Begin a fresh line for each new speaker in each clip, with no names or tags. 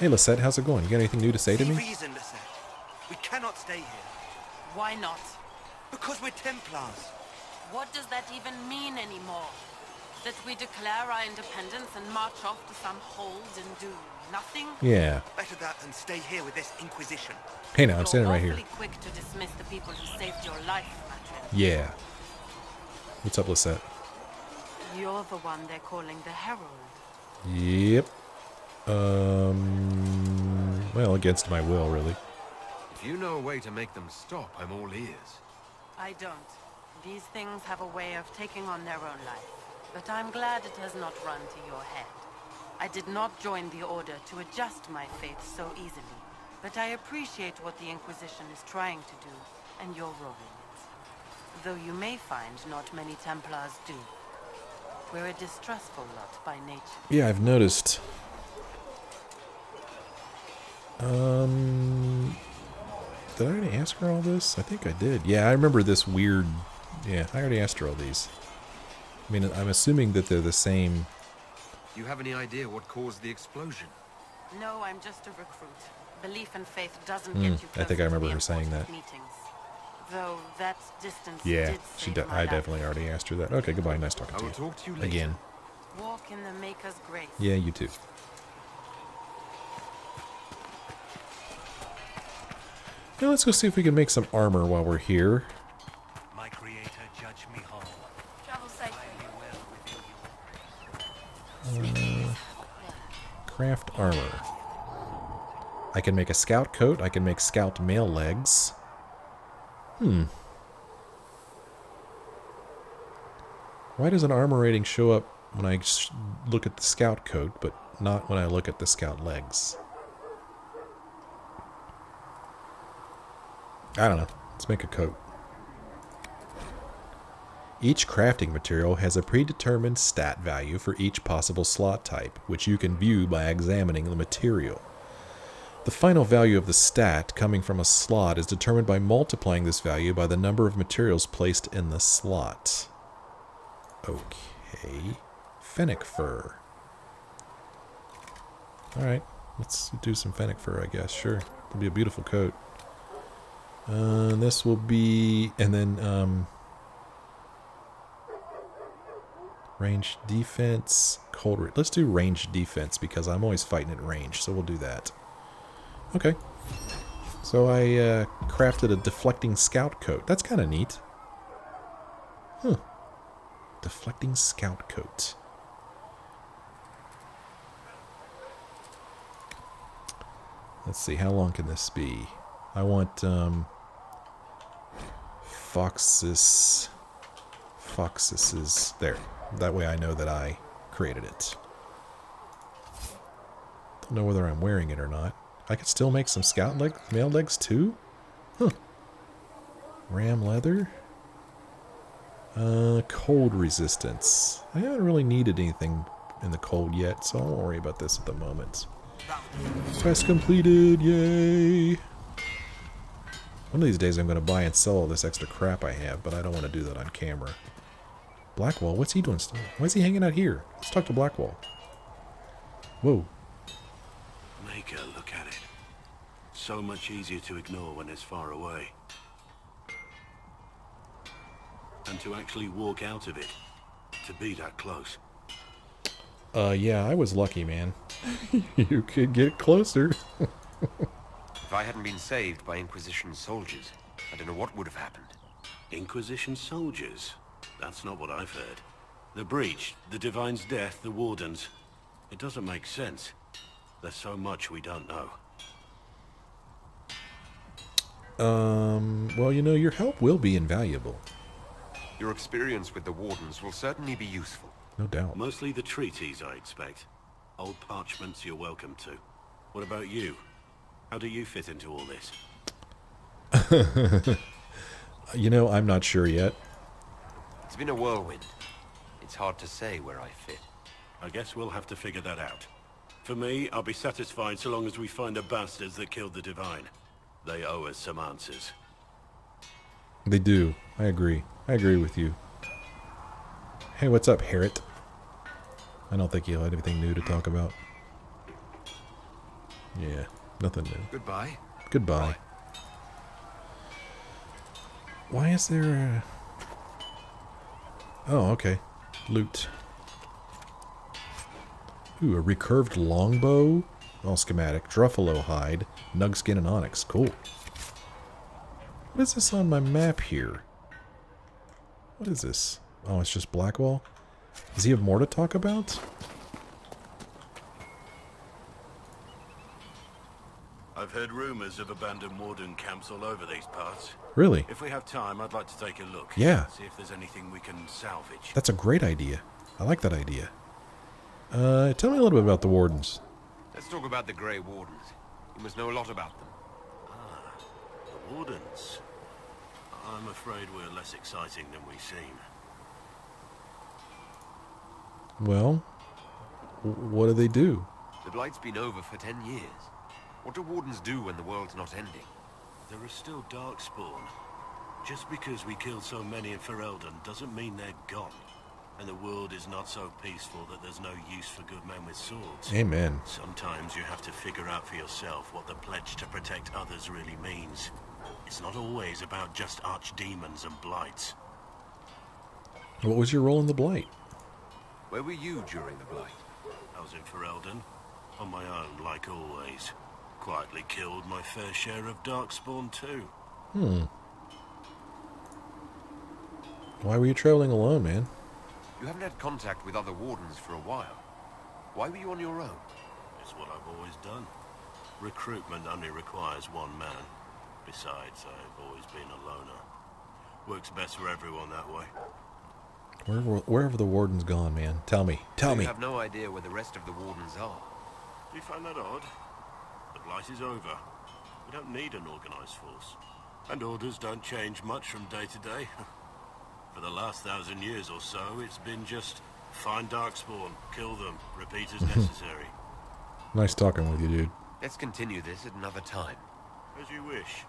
Hey, Lisette, how's it going? You got anything new to say to me?
Reason, Lisette. We cannot stay here.
Why not?
Because we're Templars.
What does that even mean anymore? That we declare our independence and march off to some hold and do nothing?
Yeah.
Better that than stay here with this Inquisition.
Hey, now, I'm standing right here.
You're awfully quick to dismiss the people who saved your life, Matrin.
Yeah. What's up, Lisette?
You're the one they're calling the Herald.
Yep. Well, against my will, really.
If you know a way to make them stop, I'm all ears.
I don't. These things have a way of taking on their own life. But I'm glad it has not run to your head. I did not join the Order to adjust my faith so easily. But I appreciate what the Inquisition is trying to do, and your role in it. Though you may find not many Templars do. We're a distrustful lot by nature.
Yeah, I've noticed. Did I already ask her all this? I think I did. Yeah, I remember this weird... Yeah, I already asked her all these. I mean, I'm assuming that they're the same...
Do you have any idea what caused the explosion?
No, I'm just a recruit. Belief and faith doesn't get you closer
I think I remember
to
her saying
important
that.
Meetings. Though that distance
Yeah,
did
she
save my
I
life.
definitely already asked her that. Okay, goodbye. Nice talking
I
to
will
you.
talk to you later.
Again.
Walk in the Maker's grace.
Yeah, you too. Now let's go see if we can make some armor while we're here.
My creator, judge me whole.
Travel safely.
Craft armor. I can make a scout coat. I can make scout mail legs. Why does an armor rating show up when I look at the scout coat, but not when I look at the scout legs? I don't know. Let's make a coat. Each crafting material has a predetermined stat value for each possible slot type, which you can view by examining the material. The final value of the stat coming from a slot is determined by multiplying this value by the number of materials placed in the slot. Okay. Fennec fur. Alright, let's do some fennec fur, I guess. Sure. It'll be a beautiful coat. This will be... And then, range defense, cold... Let's do range defense, because I'm always fighting at range, so we'll do that. Okay. So I crafted a deflecting scout coat. That's kind of neat. Huh. Deflecting scout coat. Let's see, how long can this be? I want Foxes. There. That way I know that I created it. Don't know whether I'm wearing it or not. I could still make some scout mail legs too? Huh. Ram leather. Cold resistance. I haven't really needed anything in the cold yet, so I won't worry about this at the moment. Quest completed, yay! One of these days I'm going to buy and sell all this extra crap I have, but I don't want to do that on camera. Blackwall, what's he doing still? Why is he hanging out here? Let's talk to Blackwall. Whoa.
Make a look at it. So much easier to ignore when it's far away. And to actually walk out of it. To be that close.
Yeah, I was lucky, man. You could get closer.
If I hadn't been saved by Inquisition soldiers, I don't know what would have happened.
Inquisition soldiers? That's not what I've heard. The Breach, the Divine's death, the Wardens. It doesn't make sense. There's so much we don't know.
Well, you know, your help will be invaluable.
Your experience with the Wardens will certainly be useful.
No doubt.
Mostly the treaties, I expect. Old parchments you're welcome to. What about you? How do you fit into all this?
You know, I'm not sure yet.
It's been a whirlwind. It's hard to say where I fit.
I guess we'll have to figure that out. For me, I'll be satisfied so long as we find the bastards that killed the Divine. They owe us some answers.
They do. I agree. I agree with you. Hey, what's up, Harriet? I don't think you'll have anything new to talk about. Yeah, nothing new.
Goodbye.
Goodbye. Why is there a... Oh, okay. Loot. Ooh, a recurved longbow. All schematic. Druffalo hide. Nugskin and onyx. Cool. What is this on my map here? What is this? Oh, it's just Blackwall? Does he have more to talk about?
I've heard rumors of abandoned warden camps all over these parts.
Really?
If we have time, I'd like to take a look.
Yeah.
See if there's anything we can salvage.
That's a great idea. I like that idea. Tell me a little bit about the Wardens.
Let's talk about the Grey Wardens. You must know a lot about them.
The wardens. I'm afraid we're less exciting than we seem.
Well, what do they do?
The Blight's been over for 10 years. What do Wardens do when the world's not ending?
There are still Darkspawn. Just because we killed so many in Ferelden doesn't mean they're gone. And the world is not so peaceful that there's no use for good men with swords.
Amen.
Sometimes you have to figure out for yourself what the pledge to protect others really means. It's not always about just archdemons and blights.
What was your role in the Blight?
Where were you during the Blight?
I was in Ferelden, on my own, like always. Quietly killed my fair share of Darkspawn too.
Why were you traveling alone, man?
You haven't had contact with other Wardens for a while. Why were you on your own?
It's what I've always done. Recruitment only requires one man. Besides, I've always been a loner. Works best for everyone that way.
Wherever the Warden's gone, man. Tell me. Tell me.
You have no idea where the rest of the Wardens are.
Do you find that odd? The Blight is over. We don't need an organized force. And orders don't change much from day to day. For the last 1,000 years or so, it's been just find Darkspawn, kill them, repeat as necessary.
Nice talking with you, dude.
Let's continue this at another time.
As you wish.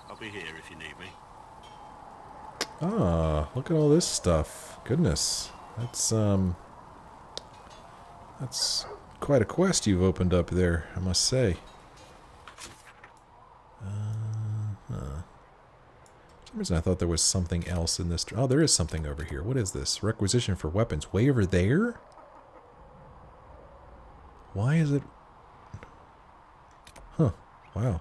I'll be here if you need me.
Ah, look at all this stuff. Goodness. That's quite a quest you've opened up there, I must say. For some reason I thought there was something else in this. Oh, there is something over here. What is this? Requisition for weapons. Way over there? Why is it... Huh. Wow.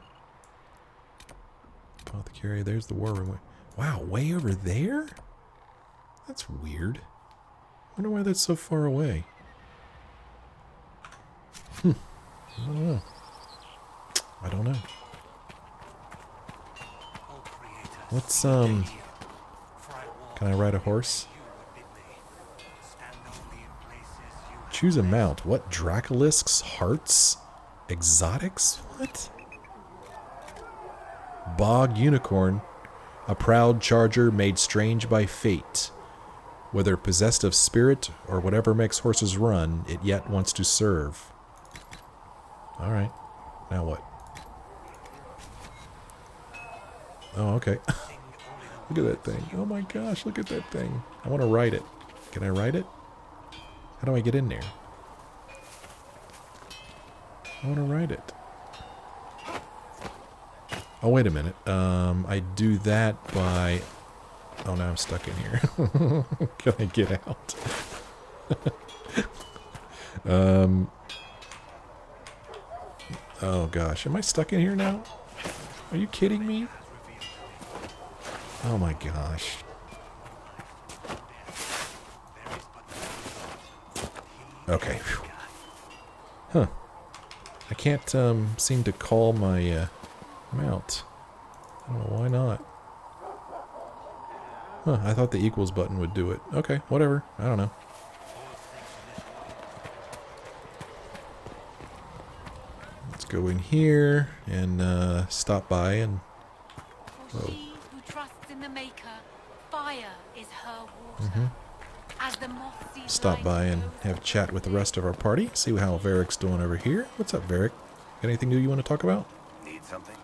Apothecary, there's the war room. Wow, way over there? That's weird. I wonder why that's so far away. I don't know. I don't know. Let's, can I ride a horse? Choose a mount. What? Dracolisks? Hearts? Exotics? What? Bog Unicorn. A proud charger made strange by fate. Whether possessed of spirit or whatever makes horses run, it yet wants to serve. Alright. Now what? Oh, okay. Look at that thing. Oh my gosh, look at that thing. I want to ride it. Can I ride it? How do I get in there? I want to ride it. Oh, wait a minute. I do that by... Oh, now I'm stuck in here. Can I get out? Oh, gosh. Am I stuck in here now? Are you kidding me? Oh, my gosh. Okay. Whew. Huh. I can't seem to call my mount. I don't know why not. Huh, I thought the equals button would do it. Okay, whatever. I don't know. Let's go in here and stop by and...
For she who trusts in the Maker, fire is her water. As the moth sees
Stop
light
by and
goes
have a chat with the rest of our party. See how Varric's doing over here. What's up, Varric? Got anything new you want to talk about?
Need something?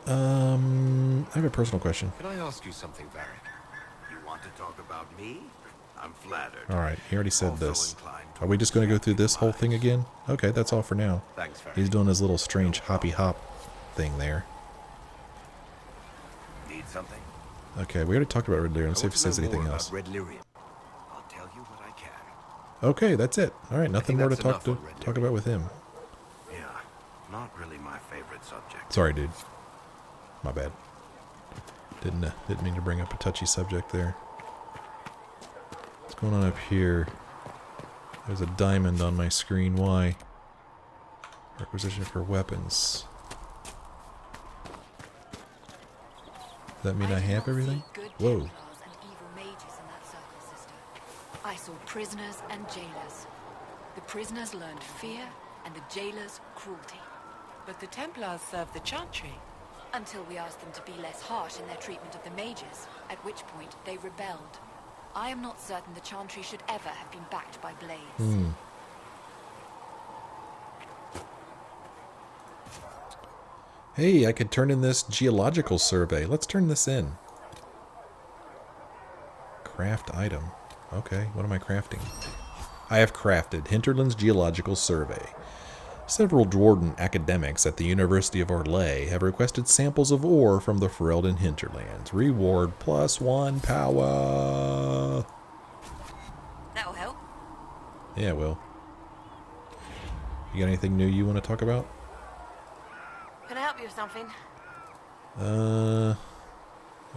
I have a personal question.
Can I ask you something, Varric?
You want to talk about me?
I'm flattered.
Alright, he already said
Also
this.
inclined
Are we just going to go through this whole thing again? Okay, that's all for now.
Thanks very
He's doing his little strange hoppy hop thing there.
Need something?
Okay, we already talked about Red Lyrium.
I
Let's see if
want
it
to
says
know
anything
more
else.
about Red Lyrium. I'll tell you what I can.
Okay, that's it. Alright, nothing
think
more to
that's
talk
enough on Red
talk about with him.
Yeah, not really my favorite subject.
Sorry, dude. My bad. Didn't mean to bring up a touchy subject there. What's going on up here? There's a diamond on my screen. Why? Requisition for weapons. Does that mean I have everything? Whoa.
I saw prisoners and jailers. The prisoners learned fear, and the jailers cruelty.
But the Templars serve the Chantry.
Until we asked them to be less harsh in their treatment of the mages, at which point they rebelled. I am not certain the Chantry should ever have been backed by blades.
Hey, I could turn in this geological survey. Let's turn this in. Craft item. Okay, what am I crafting? I have crafted Hinterlands Geological Survey. Several Dwarden academics at the University of Orlais have requested samples of ore from the Ferelden Hinterlands. Reward +1 power.
That'll help.
Yeah, it will. You got anything new you want to talk about?
Can I help you with something?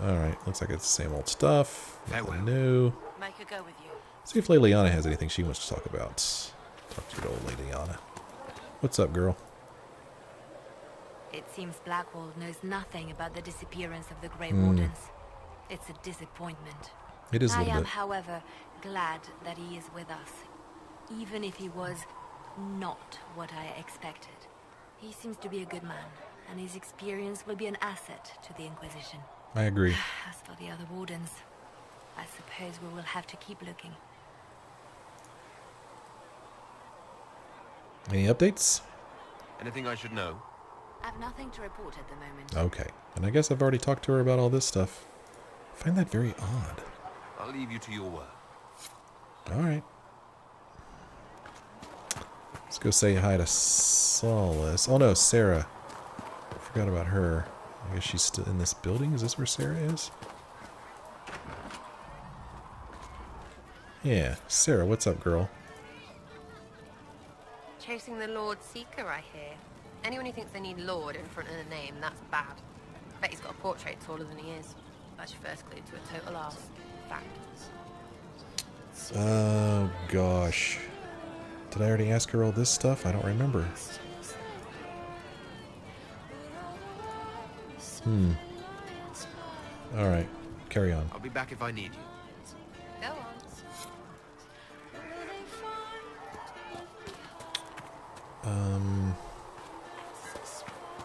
Alright, looks like it's the same old stuff.
Farewell.
Nothing new.
Make her go with you.
See if Leliana has anything she wants to talk about. Talk to old Leliana. What's up, girl?
It seems Blackwall knows nothing about the disappearance of the Grey Wardens. It's a disappointment.
It is a
I
little
am,
bit.
however, glad that he is with us, even if he was not what I expected. He seems to be a good man, and his experience will be an asset to the Inquisition.
I agree.
As for the other Wardens, I suppose we will have to keep looking.
Any updates?
Anything I should know?
I've nothing to report at the moment.
Okay. And I guess I've already talked to her about all this stuff. I find that very odd.
I'll leave you to your work.
Alright. Let's go say hi to Solace. Oh no, Sarah. I forgot about her. I guess she's still in this building. Is this where Sarah is? Yeah. Sarah, what's up, girl?
Chasing the Lord Seeker, I hear. Anyone who thinks they need Lord in front of the name, that's bad. Bet he's got a portrait taller than he is. That's your first clue to a total arse. Fact.
Oh, gosh. Did I already ask her all this stuff? I don't remember. Alright. Carry on.
I'll be back if I need you.
Go on.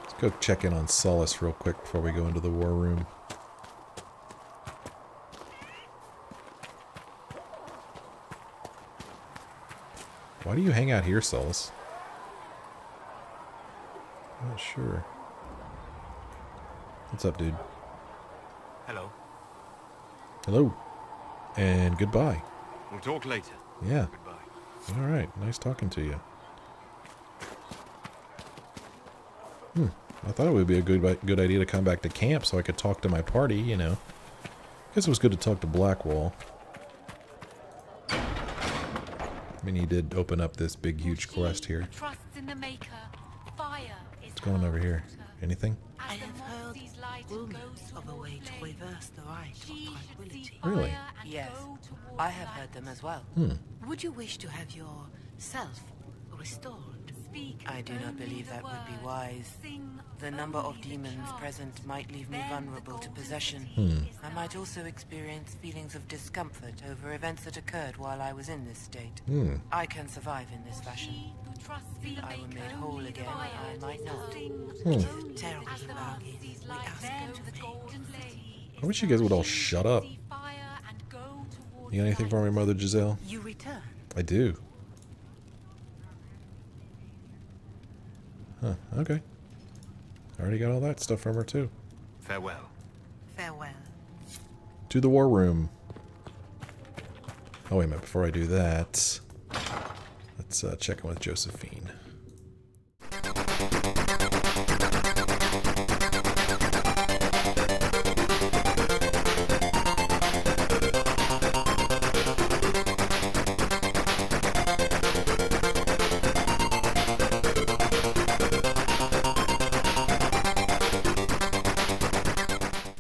Let's go check in on Solace real quick before we go into the war room. Why do you hang out here, Solace? I'm not sure. What's up, dude?
Hello.
Hello. And goodbye.
We'll talk later.
Yeah.
Goodbye.
Alright, nice talking to you. I thought it would be a good idea to come back to camp so I could talk to my party, you know. Guess it was good to talk to Blackwall. I mean, he did open up this big, huge quest here.
Trusts in the Maker. Fire is
What's going on over here? Anything?
I have heard rumors
of a way to reverse the right of tranquility.
Really?
Yes, I have heard them as well.
Would you wish to have your self restored?
I do not believe that would be wise. The number of demons present might leave me vulnerable to possession. I might also experience feelings of discomfort over events that occurred while I was in this state. I can survive in this fashion. If I were made whole again, I might not.
Terrible bargain. We ask you to make.
I wish you guys would all shut up. You got anything for me, Mother Giselle?
You return.
I do. Huh, okay. I already got all that stuff from her, too.
Farewell.
Farewell.
To the war room. Oh wait a minute, before I do that, let's check in with Josephine.